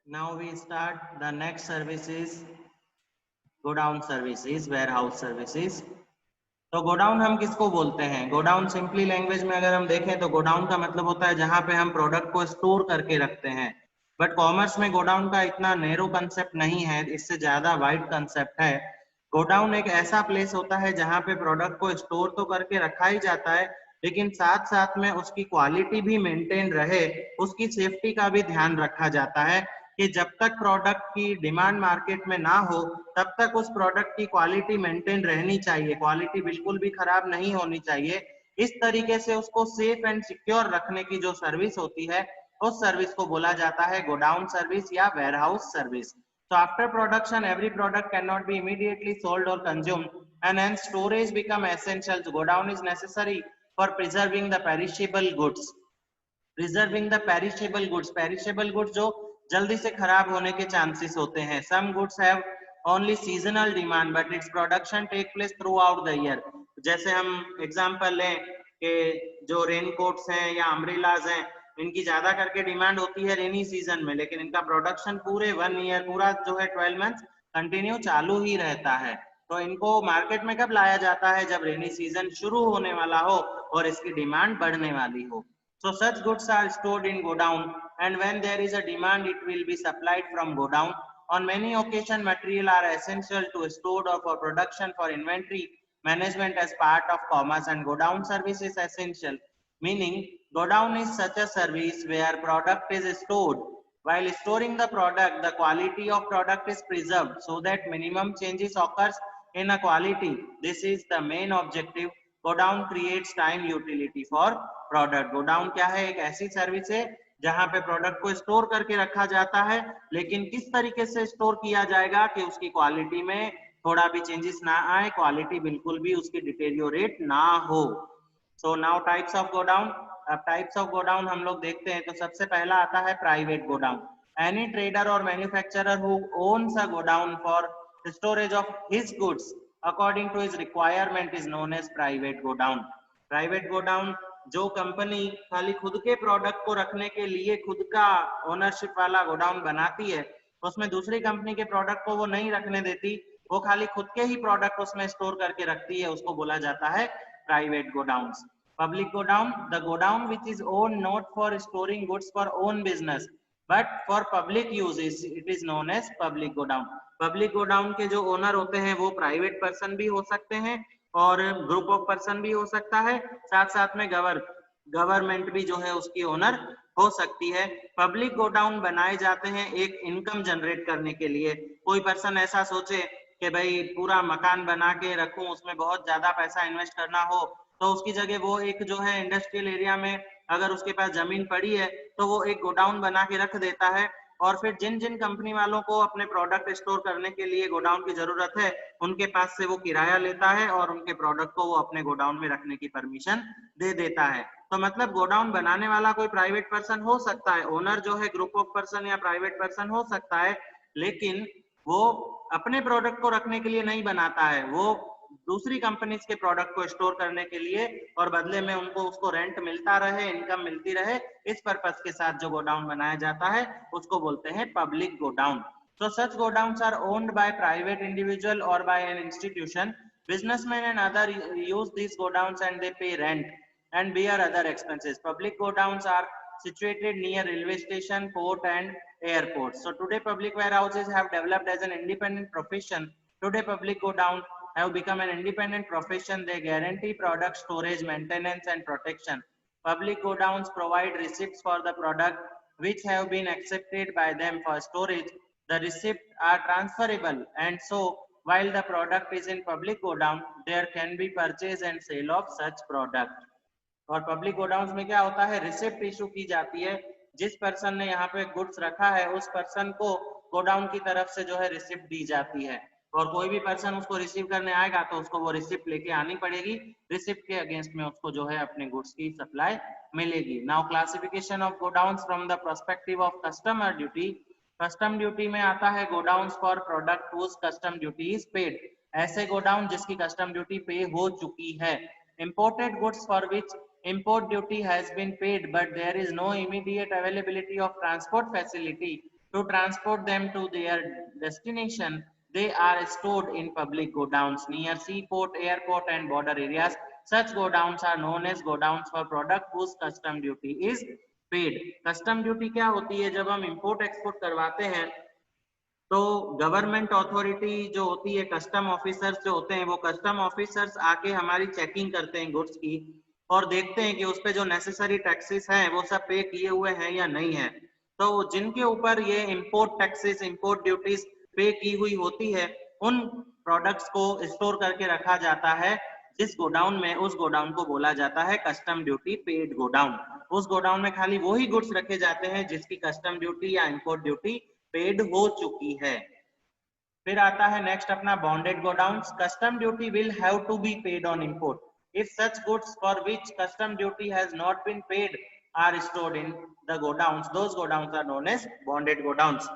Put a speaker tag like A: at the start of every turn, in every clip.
A: Now we start the next service is godown services, warehouse services. तो godown हम किसको बोलते हैं? गोडाउन सिंपली लैंग्वेज में अगर हम देखें तो गोडाउन का मतलब होता है जहां पे हम प्रोडक्ट को स्टोर करके रखते हैं। बट कॉमर्स में गोडाउन का इतना नैरो कंसेप्ट नहीं है, इससे ज्यादा वाइड कंसेप्ट है। गोडाउन एक ऐसा प्लेस होता है जहां पे प्रोडक्ट को स्टोर तो करके रखा ही जाता है, लेकिन साथ साथ में उसकी क्वालिटी भी मेंटेन रहे, उसकी सेफ्टी का भी ध्यान रखा जाता है कि जब तक प्रोडक्ट की डिमांड मार्केट में ना हो तब तक उस प्रोडक्ट की क्वालिटी मेंटेन रहनी चाहिए, क्वालिटी बिल्कुल भी खराब नहीं होनी चाहिए। इस तरीके से उसको सेफ एंड सिक्योर रखने की जो सर्विस होती है उस सर्विस को बोला जाता है गोडाउन सर्विस या warehouse service. So after production, every product cannot be immediately sold or consumed, and hence storage become essential. Godown is necessary for preserving the perishable goods. Preserving the perishable goods. Perishable goods जो जल्दी से खराब होने के chances होते हैं. Some goods have only seasonal demand, but its production take place throughout the year. जैसे हम एग्जांपल लें कि जो रेन कोट्स हैं या अम्ब्रेलाज हैं, इनकी ज्यादा करके डिमांड होती है रेनी सीजन में, लेकिन इनका प्रोडक्शन पूरे 1 ईयर, पूरा जो है 12 मंथ कंटिन्यू चालू ही रहता है। तो इनको मार्केट में कब लाया जाता है? जब रेनी सीजन शुरू होने वाला हो और इसकी डिमांड बढ़ने वाली हो। So such goods are stored in godown, and when there is a demand, it will be supplied from godown. On many occasions, material are essential to stored or for production for inventory management as part of commerce, and godown service is essential. Meaning, godown is such a service where product is stored. While storing the product, the quality of product is preserved so that minimum changes occurs in a quality. This is the main objective. Godown creates time utility for product. Godown क्या है? एक ऐसी service है जहां पे product को store करके रखा जाता है, लेकिन किस तरीके से स्टोर किया जाएगा कि उसकी क्वालिटी में थोड़ा भी चेंजेस ना आए, क्वालिटी बिल्कुल भी उसकी डिटेरियोरेट ना हो। So now types of godown. अब टाइप्स ऑफ गोडाउन हम लोग देखते हैं तो सबसे पहला आता है प्राइवेट गोडाउन। एनी ट्रेडर और manufacturer who owns a godown for storage of his goods according to his requirement is known as private godown. Private godown जो कंपनी खाली खुद के प्रोडक्ट को रखने के लिए खुद का ओनरशिप वाला गोडाउन बनाती है, उसमें दूसरी कंपनी के प्रोडक्ट को वो नहीं रखने देती, वो खाली खुद के ही प्रोडक्ट उसमें स्टोर करके रखती है, उसको बोला जाता है private godowns. Public godown, the godown which is own not for storing goods for own business but for public use, it is known as public godown. Public godown के जो ओनर होते हैं वो प्राइवेट पर्सन भी हो सकते हैं और ग्रुप ऑफ पर्सन भी हो सकता है, साथ साथ में गवर्नमेंट भी जो है उसकी ओनर हो सकती है। पब्लिक गोडाउन बनाए जाते हैं एक इनकम जनरेट करने के लिए। कोई पर्सन ऐसा सोचे कि भाई पूरा मकान बना के रखूं, उसमें बहुत ज्यादा पैसा इन्वेस्ट करना हो, तो उसकी जगह वो एक जो है इंडस्ट्रियल एरिया में अगर उसके पास जमीन पड़ी है तो वो एक गोडाउन बना के रख देता है, और फिर जिन जिन कंपनी वालों को अपने प्रोडक्ट स्टोर करने के लिए गोडाउन की जरूरत है उनके पास से वो किराया लेता है और उनके प्रोडक्ट को वो अपने गोडाउन में रखने की परमिशन दे देता है। तो मतलब गोडाउन बनाने वाला कोई प्राइवेट पर्सन हो सकता है, ओनर जो है ग्रुप ऑफ पर्सन या प्राइवेट पर्सन हो सकता है, लेकिन वो अपने प्रोडक्ट को रखने के लिए नहीं बनाता है, वो दूसरी कंपनीज के प्रोडक्ट को स्टोर करने के लिए, और बदले में उनको उसको रेंट मिलता रहे, इनकम मिलती रहे, इस पर्पस के साथ जो गोडाउन बनाया जाता है उसको बोलते हैं public godown. So such godowns are owned by private individual or by an institution. Businessmen and other use these godowns and they pay rent and bear other expenses. Public godowns are situated near railway station, port and airports. So today public warehouses have developed as an independent profession. Today public godown have become an independent profession. They guarantee product storage, maintenance and protection. Public godowns provide receipts for the product which have been accepted by them for storage. The receipts are transferable, and so while the product is in public godown, there can be purchase and sale of such product. और public godowns में क्या होता है? Receipt issue की जाती है, जिस person ने यहाँ पे गुड्स रखा है उस पर्सन को गोडाउन की तरफ से जो है रिसिप्ट दी जाती है, और कोई भी पर्सन उसको रिसीव करने आएगा तो उसको वो रिसिप्ट लेके आनी पड़ेगी, रिसिप्ट के अगेंस्ट में उसको जो है अपने गुड्स की सप्लाई मिलेगी। Now classification of godowns from the perspective of customer duty. Custom duty में आता है godowns for product whose custom duty is paid, ऐसे गोडाउन जिसकी कस्टम ड्यूटी पे हो चुकी है। Imported goods for which import duty has been paid but there is no immediate availability of transport facility To transport them to their destination, they are stored in public godowns near seaport, airport and border areas. Such godowns are known as godowns for product whose custom duty is paid. Custom duty क्या होती है? जब हम import export करवाते हैं तो government authority जो होती है, कस्टम ऑफिसर्स जो होते हैं, वो कस्टम ऑफिसर्स आके हमारी चेकिंग करते हैं गुड्स की और देखते हैं कि उस पे जो नेसेसरी टैक्सेस हैं वो सब पे किए हुए हैं या नहीं है। तो जिनके ऊपर ये इंपोर्ट टैक्सेस, इंपोर्ट ड्यूटीज पे की हुई होती है, उन प्रोडक्ट्स को स्टोर करके रखा जाता है जिस गोडाउन में, उस गोडाउन को बोला जाता है कस्टम ड्यूटी पेड गोडाउन। उस गोडाउन में खाली वही गुड्स रखे जाते हैं जिसकी कस्टम ड्यूटी या इंपोर्ट ड्यूटी पेड हो चुकी है। फिर आता है नेक्स्ट अपना bonded godowns. Custom duty will have to be paid on import if such goods for which custom duty has not been paid are stored in the godowns, those godowns are known as bonded godowns.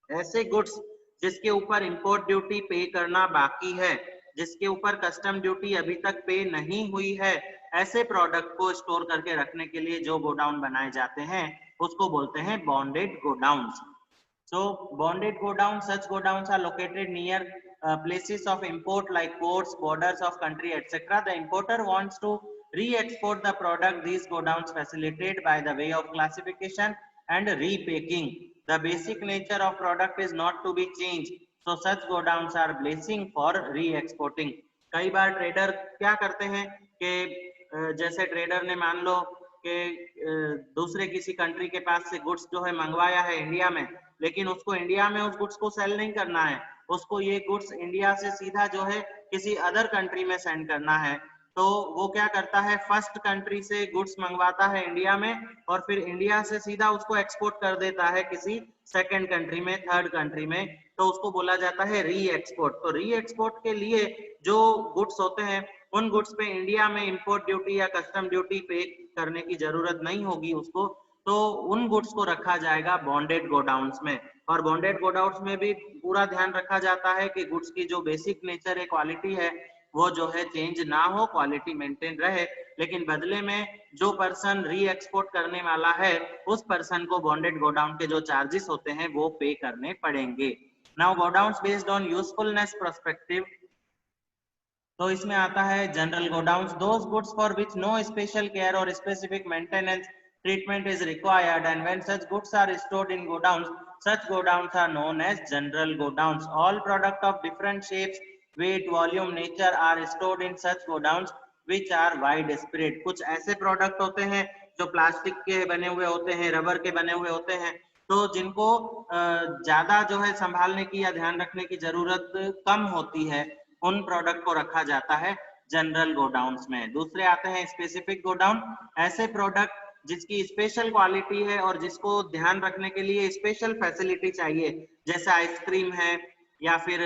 A: ऐसे goods जिसके ऊपर import duty पे करना बाकी है, जिसके ऊपर custom duty अभी तक पे नहीं हुई है, ऐसे प्रोडक्ट को स्टोर करके रखने के लिए जो गोडाउन बनाए जाते हैं उसको बोलते हैं bonded godowns. So bonded godowns, such godowns are located near places of import like ports, borders of country, etc. The importer wants to re-export the product. These godowns facilitated by the way of classification and repacking. The basic nature of product is not to be changed. So such godowns are blessing for re-exporting. कई बार trader क्या करते हैं कि जैसे trader ने मान लो कि दूसरे किसी कंट्री के पास से गुड्स जो है मंगवाया है इंडिया में, लेकिन उसको इंडिया में उस गुड्स को सेल नहीं करना है, उसको ये गुड्स इंडिया से सीधा जो है किसी अदर कंट्री में सेंड करना है। तो वो क्या करता है, फर्स्ट कंट्री से गुड्स मंगवाता है इंडिया में और फिर इंडिया से सीधा उसको एक्सपोर्ट कर देता है किसी सेकंड कंट्री में, थर्ड कंट्री में, तो उसको बोला जाता है री एक्सपोर्ट। तो री एक्सपोर्ट के लिए जो गुड्स होते हैं उन गुड्स पे इंडिया में इंपोर्ट ड्यूटी या कस्टम ड्यूटी पे करने की जरूरत नहीं होगी उसको, तो उन गुड्स को रखा जाएगा बॉन्डेड गोडाउन्स में। और बॉन्डेड गोडाउन्स में भी पूरा ध्यान रखा जाता है कि गुड्स की जो बेसिक नेचर है, क्वालिटी है, वो जो है चेंज ना हो, क्वालिटी मेंटेन रहे, लेकिन बदले में जो पर्सन री एक्सपोर्ट करने वाला है उस पर्सन को बॉन्डेड गोडाउन के जो चार्जेस होते हैं वो पे करने पड़ेंगे। Now godowns based on usefulness perspective, तो इसमें आता है general godowns, those goods for which no special care और specific maintenance treatment is required, and when such goods are stored in godowns, such godowns are known as general godowns. All product of different shapes, weight, volume, nature are stored in such godowns which are widespread. कुछ ऐसे product होते हैं जो plastic के बने हुए होते हैं, रबर के बने हुए होते हैं, तो जिनको ज्यादा जो है संभालने की या ध्यान रखने की जरूरत कम होती है, उन प्रोडक्ट को रखा जाता है जनरल गोडाउन्स में। दूसरे आते हैं स्पेसिफिक गोडाउन, ऐसे प्रोडक्ट जिसकी स्पेशल क्वालिटी है और जिसको ध्यान रखने के लिए स्पेशल फैसिलिटी चाहिए, जैसे आइसक्रीम है या फिर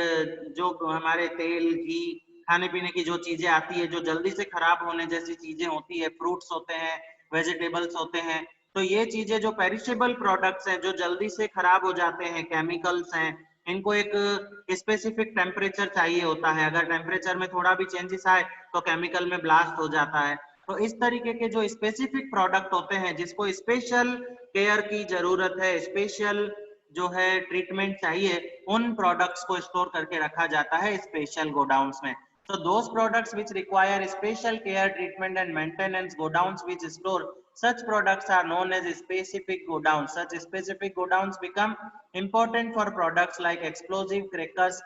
A: जो हमारे तेल, घी, खाने पीने की जो चीजें आती है जो जल्दी से खराब होने जैसी चीजें होती है, फ्रूट्स होते हैं, वेजिटेबल्स होते हैं, तो ये चीजें जो पेरिशेबल प्रोडक्ट्स हैं जो जल्दी से खराब हो जाते हैं, केमिकल्स हैं, इनको एक स्पेसिफिक टेम्परेचर चाहिए होता है। अगर टेम्परेचर में थोड़ा भी चेंजेस आए तो केमिकल में ब्लास्ट हो जाता है। तो इस तरीके के जो स्पेसिफिक प्रोडक्ट होते हैं जिसको स्पेशल केयर की जरूरत है, स्पेशल जो है ट्रीटमेंट चाहिए, उन प्रोडक्ट्स को स्टोर करके रखा जाता है स्पेशल गोडाउन्स में। So those products which require special care, treatment and maintenance, godowns which store such products are known as specific godowns. Such specific godowns become important for products like explosive, crackers,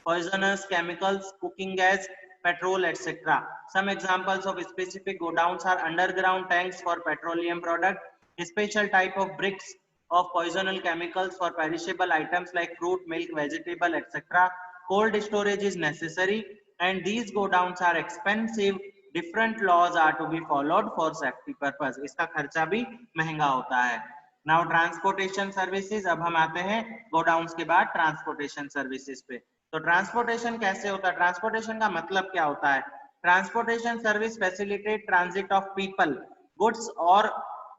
A: poisonous chemicals, cooking gas, petrol, etc. Some examples of specific godowns are underground tanks for petroleum product, special type of bricks of poisonal chemicals for perishable items like fruit, milk, vegetable, etc. Cold storage is necessary and these godowns are expensive. Different laws are to be followed for safety purpose. इसका खर्चा भी महंगा होता है। Now transportation services, अब हम आते हैं गोडाउन्स के बाद ट्रांसपोर्टेशन सर्विसेज पे। तो ट्रांसपोर्टेशन कैसे होता है, ट्रांसपोर्टेशन का मतलब क्या होता है? Transportation service facilitate transit of people, goods और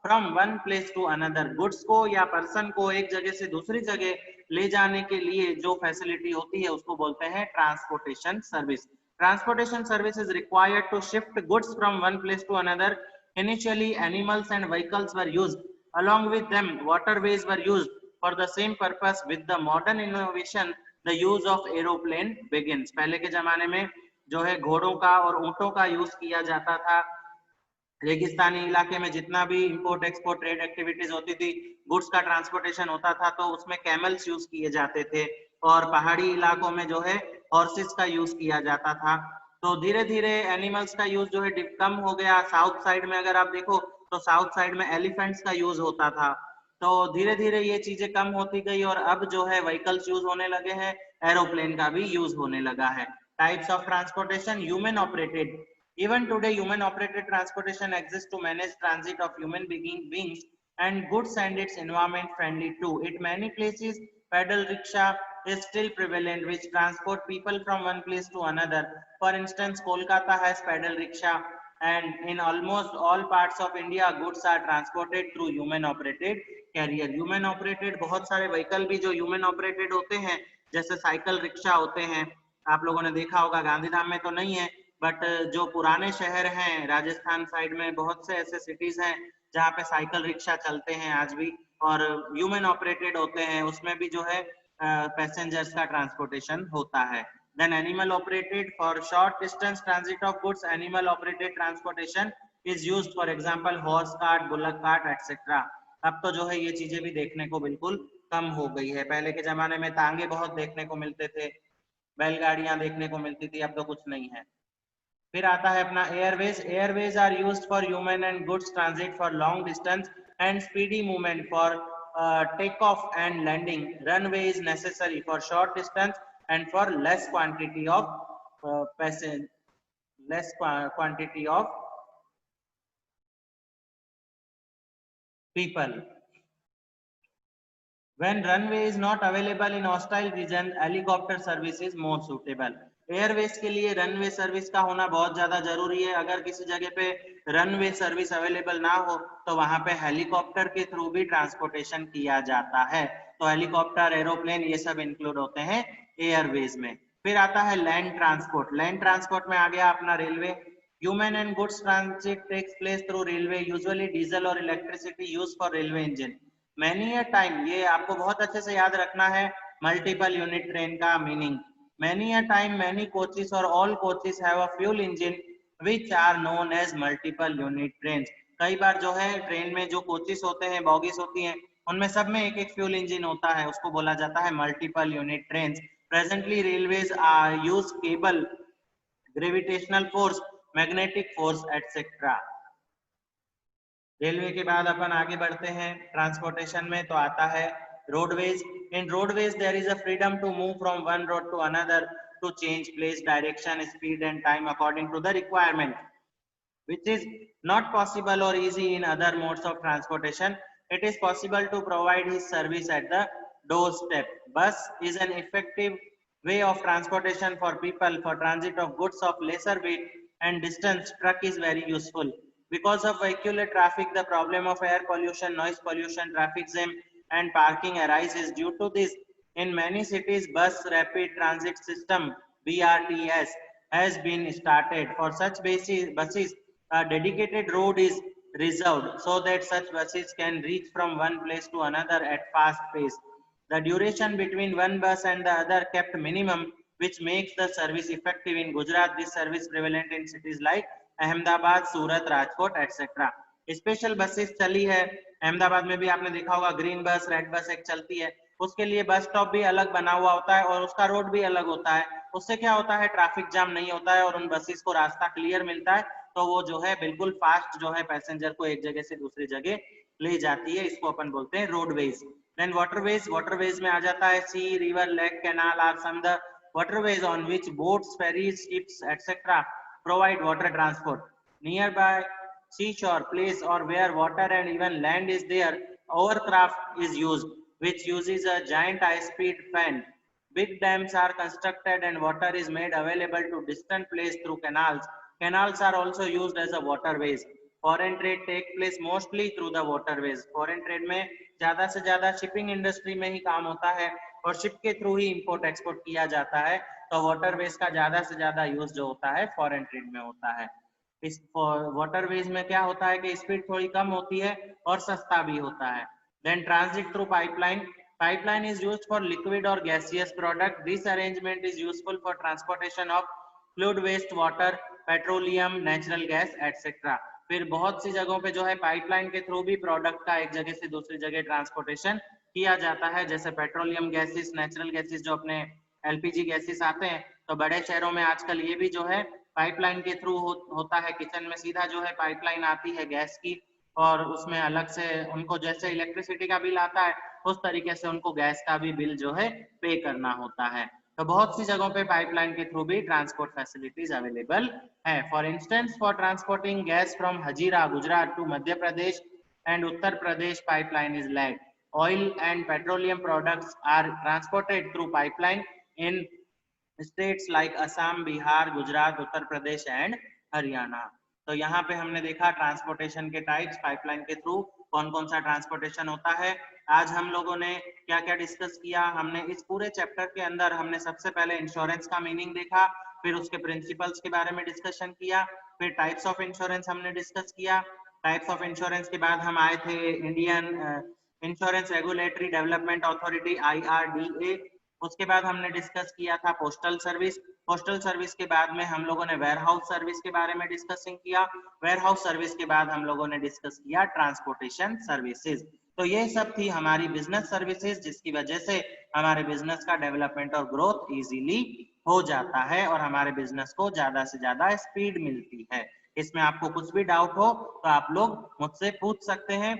A: from one place to another, goods को या पर्सन को एक जगह से दूसरी जगह ले जाने के लिए जो फैसिलिटी होती है उसको बोलते हैं transportation service. Transportation service is required to shift goods from one place to another. Initially animals and vehicles were used, along with them waterways were used For the same purpose, with the modern innovation, the use of aeroplane begins. पहले के जमाने में जो है घोड़ों का और ऊंटों का यूज किया जाता था। रेगिस्तानी इलाके में जितना भी इंपोर्ट एक्सपोर्ट ट्रेड एक्टिविटीज होती थी, गुड्स का ट्रांसपोर्टेशन होता था, तो उसमें कैमल्स यूज किए जाते थे, और पहाड़ी इलाकों में जो है हॉर्सेस का यूज किया जाता था। तो धीरे धीरे एनिमल्स का यूज जो है कम हो गया। साउथ साइड में अगर आप देखो तो साउथ साइड में एलिफेंट्स का यूज होता था। तो धीरे धीरे ये चीजें कम होती गई और अब जो है व्हीकल्स यूज होने लगे हैं, एरोप्लेन का भी यूज होने लगा है। Types of transportation, human operated. Even today, human-operated transportation exists to manage transit of human beings and goods, and it's environment-friendly too. At many places, pedal rickshaw is still prevalent, which transport people from one place to another. For instance, Kolkata has pedal rickshaw, and in almost all parts of India, goods are transported through human-operated carrier. Human-operated बहुत सारे vehicle भी जो human-operated होते हैं, जैसे cycle rickshaw होते हैं, आप लोगों ने देखा होगा। गांधीधाम में तो नहीं है, बट जो पुराने शहर हैं राजस्थान साइड में, बहुत से ऐसे सिटीज हैं जहाँ पे साइकिल रिक्शा चलते हैं आज भी, और ह्यूमन ऑपरेटेड होते हैं। उसमें भी जो है पैसेंजर्स का ट्रांसपोर्टेशन होता है। Then animal operated, for short distance transit of goods, animal operated transportation is used, for example horse cart, bullock cart etcetera. अब तो जो है ये चीजें भी देखने को बिल्कुल कम हो गई है। पहले के जमाने में तांगे बहुत देखने को मिलते थे, बैलगाड़ियां देखने को मिलती थी, अब तो कुछ नहीं है। फिर आता है अपना airways. Airways are used for human and goods transit for long distance and speedy movement, for take off and landing. Runway is necessary for short distance and for less quantity of people. When runway is not available in hostile region, helicopter service is more suitable. Airways के लिए runway service का होना बहुत ज्यादा जरूरी है। अगर किसी जगह पे रनवे सर्विस अवेलेबल ना हो तो वहां पे हेलीकॉप्टर के थ्रू भी ट्रांसपोर्टेशन किया जाता है। तो हेलीकॉप्टर, एरोप्लेन, ये सब इंक्लूड होते हैं एयरवेज में। फिर आता है लैंड ट्रांसपोर्ट। लैंड ट्रांसपोर्ट में आ गया अपना railway. Human and goods transit takes place through railway, usually diesel और electricity use for railway engine. Many a time, ये आपको बहुत अच्छे से याद रखना है मल्टीपल यूनिट ट्रेन का meaning. Many a time, many coaches or all coaches have a fuel engine which are known as multiple unit trains. कई बार जो है ट्रेन में जो कोचेस होते हैं, बॉगीज होती हैं, उनमें सब में एक एक फ्यूल इंजन होता है, उसको बोला जाता है multiple unit train. Presently railways are use cable, gravitational force, magnetic force etcetera. Railway के बाद अपन आगे बढ़ते हैं ट्रांसपोर्टेशन में, तो आता है roadways. In roadways there is a freedom to move from one road to another, to change place, direction, speed and time according to the requirement, which is not possible or easy in other modes of transportation. It is possible to provide his service at the doorstep. Bus is an effective way of transportation for people for transit of goods of lesser weight and distance. Truck is very useful. Because of vehicular traffic, the problem of air pollution, noise pollution, traffic jam and parking arises. Due to this, in many cities, bus rapid transit system BRTS has been started. For such buses, a dedicated road is reserved so that such buses can reach from one place to another at fast pace. The duration between one bus and the other kept minimum, which makes the service effective. In Gujarat, this service prevalent in cities like Ahmedabad, Surat, Rajkot, etc. Special buses चली है। अहमदाबाद में भी आपने देखा होगा, green बस, red bus एक चलती है। उसके लिए बस स्टॉप भी अलग बना हुआ होता है और उसका रोड भी अलग होता है। उससे क्या होता है, ट्रैफिक जाम नहीं होता है और उन बसेस को रास्ता क्लियर मिलता है, तो वो जो है बिल्कुल फास्ट जो है पैसेंजर को एक जगह से दूसरी जगह ले जाती है। इसको अपन बोलते हैं रोडवेज। Then waterways. वाटरवेज में आ जाता है sea, river, lake, canal or some the waterways on which boats, ferries, ships, etc. provide water transport. Nearby seashore place or where water and even land is there, overcraft is used, which uses a giant high-speed fan. Big dams are constructed and water is made available to distant place through canals. Canals are also used as a waterways. Foreign trade take place mostly through the waterways. Foreign trade में ज्यादा से ज्यादा shipping industry में ही काम होता है और ship के थ्रू ही इंपोर्ट एक्सपोर्ट किया जाता है। तो वाटरवेज का ज्यादा से ज्यादा यूज जो होता है फॉरेन ट्रेड में होता है। इस वाटरवेज में क्या होता है कि स्पीड थोड़ी कम होती है और सस्ता भी होता है। Then transit through pipeline. Pipeline is used for liquid or gaseous product. This arrangement is useful for transportation of fluid, waste water, petroleum, natural gas, etc. फिर बहुत सी जगहों पे जो है पाइपलाइन के थ्रू भी प्रोडक्ट का एक जगह से दूसरी जगह ट्रांसपोर्टेशन किया जाता है, जैसे पेट्रोलियम गैसेस, नेचुरल गैसेस जो अपने एलपीजी गैसेस आते हैं, तो बड़े शहरों में आजकल ये भी जो है पाइपलाइन के थ्रू होता है। किचन में सीधा जो है पाइपलाइन आती है गैस की, और उसमें अलग से उनको जैसे इलेक्ट्रिसिटी का बिल आता है उस तरीके से उनको गैस का भी बिल जो है पे करना होता है। तो बहुत सी जगहों पे पाइपलाइन के थ्रू भी ट्रांसपोर्ट फैसिलिटीज अवेलेबल है। For instance, for transporting gas from Hazira Gujarat to Madhya Pradesh and Uttar Pradesh pipeline is laid. Oil and petroleum products are transported through pipeline in states like Assam, Bihar, Gujarat, Uttar Pradesh and Haryana. तो यहाँ पे हमने देखा transportation के types, pipeline के through कौन कौन सा ट्रांसपोर्टेशन होता है। आज हम लोगों ने क्या क्या डिस्कस किया, हमने इस पूरे चैप्टर के अंदर हमने सबसे पहले इंश्योरेंस का मीनिंग देखा, फिर उसके प्रिंसिपल्स के बारे में डिस्कशन किया, फिर टाइप्स ऑफ इंश्योरेंस हमने डिस्कस किया। टाइप्स ऑफ इंश्योरेंस के बाद हम आए थे Indian insurance regulatory development authority IRDA। उसके बाद हमने डिस्कस किया था पोस्टल सर्विस। पोस्टल सर्विस के बाद में हम लोगों ने वेयरहाउस सर्विस के बारे में डिस्कसिंग किया। वेयरहाउस सर्विस के बाद हम लोगों ने डिस्कस किया ट्रांसपोर्टेशन सर्विसेज। तो ये सब थी हमारी बिजनेस सर्विसेज, जिसकी वजह से हमारे बिजनेस का डेवलपमेंट और ग्रोथ इजीली हो जाता है और हमारे बिजनेस को ज्यादा से ज्यादा स्पीड मिलती है। इसमें आपको कुछ भी डाउट हो तो आप लोग मुझसे पूछ सकते हैं।